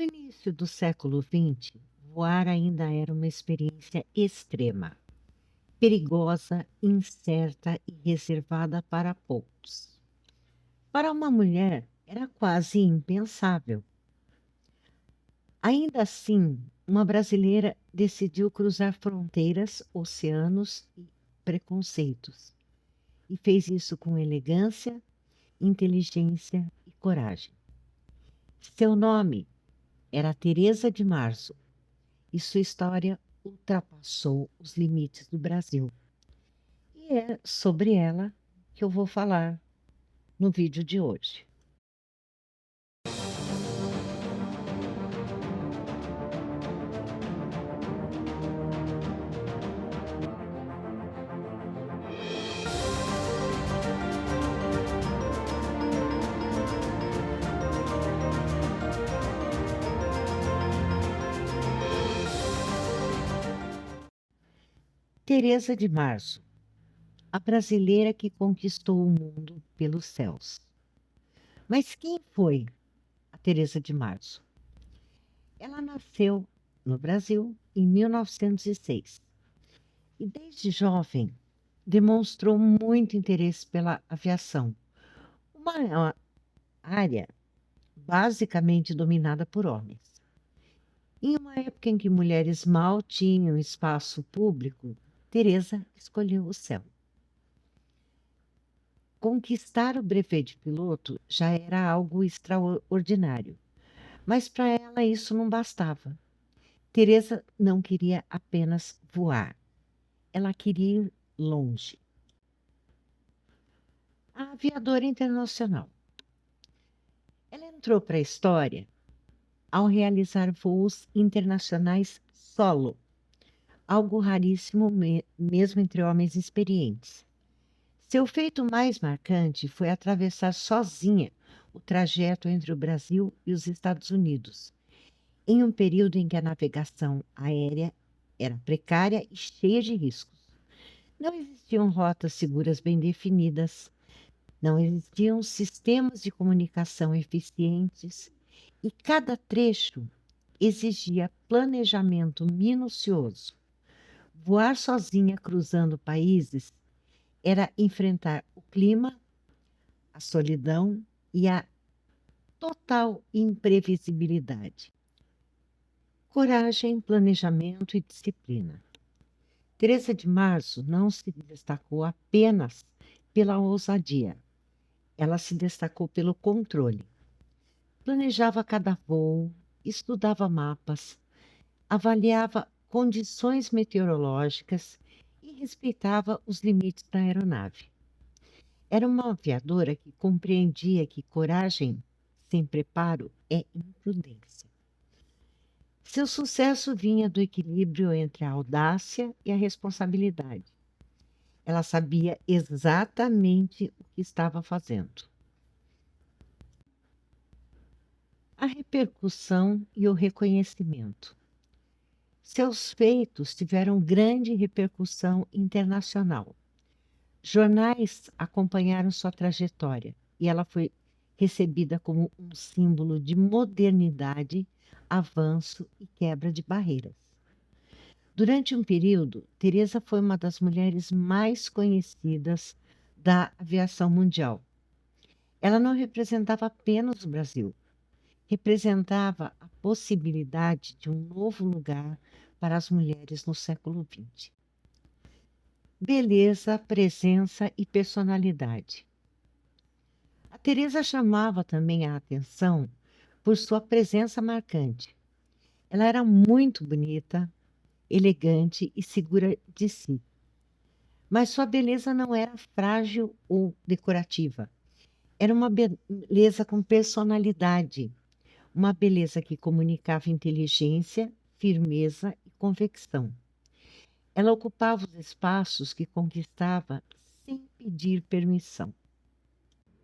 No início do século XX, voar ainda era uma experiência extrema, perigosa, incerta e reservada para poucos. Para uma mulher, era quase impensável. Ainda assim, uma brasileira decidiu cruzar fronteiras, oceanos e preconceitos, e fez isso com elegância, inteligência e coragem. Seu nome era Teresa de Marzo e sua história ultrapassou os limites do Brasil. E é sobre ela que eu vou falar no vídeo de hoje. Teresa de Marzo, a brasileira que conquistou o mundo pelos céus. Mas quem foi a Teresa de Marzo? Ela nasceu no Brasil em 1906 e desde jovem demonstrou muito interesse pela aviação, uma área basicamente dominada por homens. Em uma época em que mulheres mal tinham espaço público, Teresa escolheu o céu. Conquistar o brevet de piloto já era algo extraordinário, mas para ela isso não bastava. Teresa não queria apenas voar, ela queria ir longe. A aviadora internacional. Ela entrou para a história ao realizar voos internacionais solo, algo raríssimo mesmo entre homens experientes. Seu feito mais marcante foi atravessar sozinha o trajeto entre o Brasil e os Estados Unidos, em um período em que a navegação aérea era precária e cheia de riscos. Não existiam rotas seguras bem definidas, não existiam sistemas de comunicação eficientes e cada trecho exigia planejamento minucioso. Voar sozinha cruzando países era enfrentar o clima, a solidão e a total imprevisibilidade. Coragem, planejamento e disciplina. Teresa de Marzo não se destacou apenas pela ousadia. Ela se destacou pelo controle. Planejava cada voo, estudava mapas, avaliava condições meteorológicas e respeitava os limites da aeronave. Era uma aviadora que compreendia que coragem sem preparo é imprudência. Seu sucesso vinha do equilíbrio entre a audácia e a responsabilidade. Ela sabia exatamente o que estava fazendo. A repercussão e o reconhecimento. Seus feitos tiveram grande repercussão internacional. Jornais acompanharam sua trajetória e ela foi recebida como um símbolo de modernidade, avanço e quebra de barreiras. Durante um período, Teresa foi uma das mulheres mais conhecidas da aviação mundial. Ela não representava apenas o Brasil, representava a possibilidade de um novo lugar para as mulheres no século XX. Beleza, presença e personalidade. A Teresa chamava também a atenção por sua presença marcante. Ela era muito bonita, elegante e segura de si. Mas sua beleza não era frágil ou decorativa. Era uma beleza com personalidade, uma beleza que comunicava inteligência, firmeza e convicção. Ela ocupava os espaços que conquistava sem pedir permissão.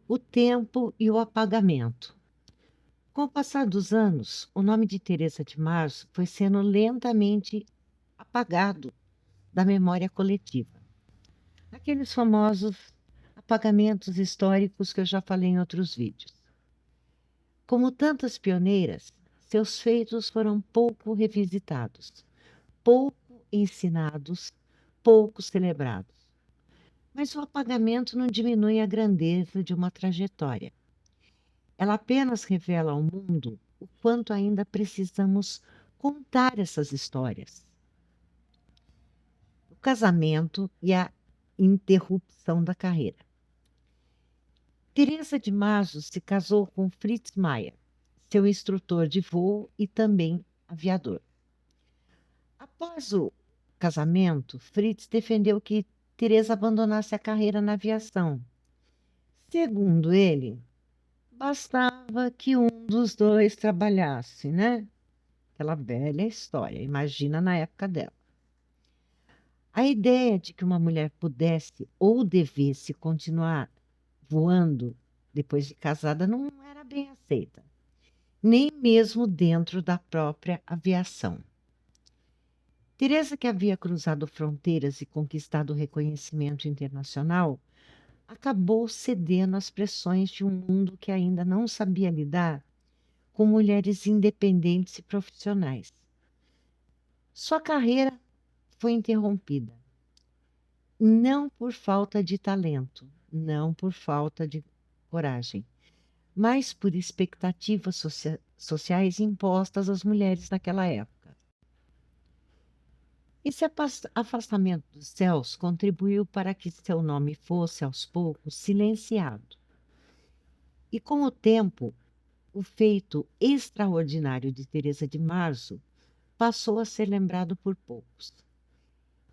O tempo e o apagamento. Com o passar dos anos, o nome de Teresa de Marzo foi sendo lentamente apagado da memória coletiva. Aqueles famosos apagamentos históricos que eu já falei em outros vídeos. Como tantas pioneiras, seus feitos foram pouco revisitados, pouco ensinados, pouco celebrados. Mas o apagamento não diminui a grandeza de uma trajetória. Ela apenas revela ao mundo o quanto ainda precisamos contar essas histórias. O casamento e a interrupção da carreira. Teresa de Masos se casou com Fritz Mayer, seu instrutor de voo e também aviador. Após o casamento, Fritz defendeu que Teresa abandonasse a carreira na aviação. Segundo ele, bastava que um dos dois trabalhasse, né? Aquela velha história, imagina na época dela. A ideia de que uma mulher pudesse ou devesse continuar voando depois de casada não era bem aceita, nem mesmo dentro da própria aviação. Teresa, que havia cruzado fronteiras e conquistado reconhecimento internacional, acabou cedendo às pressões de um mundo que ainda não sabia lidar com mulheres independentes e profissionais. Sua carreira foi interrompida, não por falta de talento, não por falta de coragem, mas por expectativas sociais impostas às mulheres naquela época. Esse afastamento dos céus contribuiu para que seu nome fosse, aos poucos, silenciado. E com o tempo, o feito extraordinário de Teresa de Marzo passou a ser lembrado por poucos.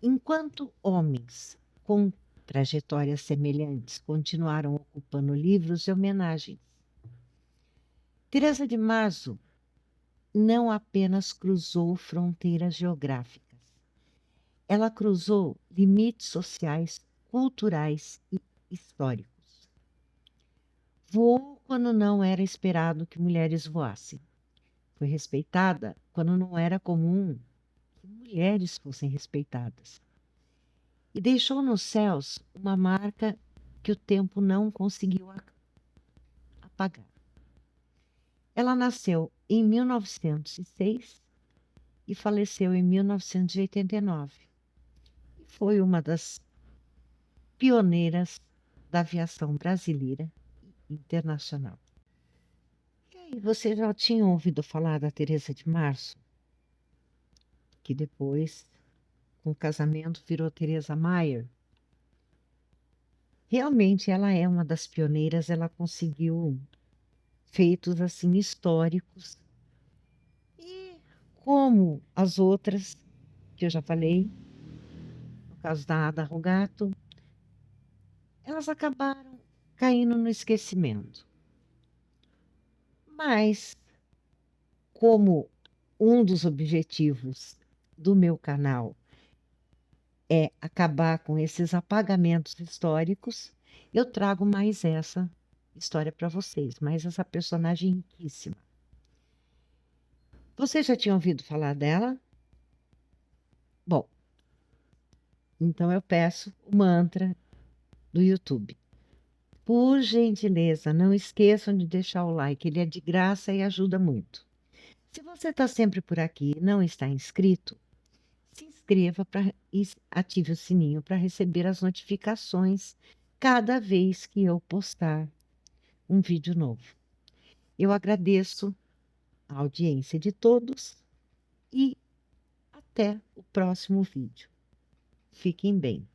Enquanto homens com trajetórias semelhantes continuaram ocupando livros e homenagens, Teresa de Marzo não apenas cruzou fronteiras geográficas, ela cruzou limites sociais, culturais e históricos. Voou quando não era esperado que mulheres voassem. Foi respeitada quando não era comum que mulheres fossem respeitadas. E deixou nos céus uma marca que o tempo não conseguiu apagar. Ela nasceu em 1906 e faleceu em 1989. Foi uma das pioneiras da aviação brasileira e internacional. E aí, você já tinha ouvido falar da Teresa de Marzo? Que depois, com o casamento, virou Teresa Mayer? Realmente, ela é uma das pioneiras, ela conseguiu feitos assim históricos. E como as outras que eu já falei, no caso da Ada Rogato, elas acabaram caindo no esquecimento. Mas, como um dos objetivos do meu canal é acabar com esses apagamentos históricos, eu trago mais essa história para vocês, mais essa personagem riquíssima. Você já tinha ouvido falar dela? Bom, então eu peço o mantra do YouTube. Por gentileza, não esqueçam de deixar o like, ele é de graça e ajuda muito. Se você está sempre por aqui e não está inscrito, se inscreva e ative o sininho para receber as notificações cada vez que eu postar um vídeo novo. Eu agradeço a audiência de todos e até o próximo vídeo. Fiquem bem.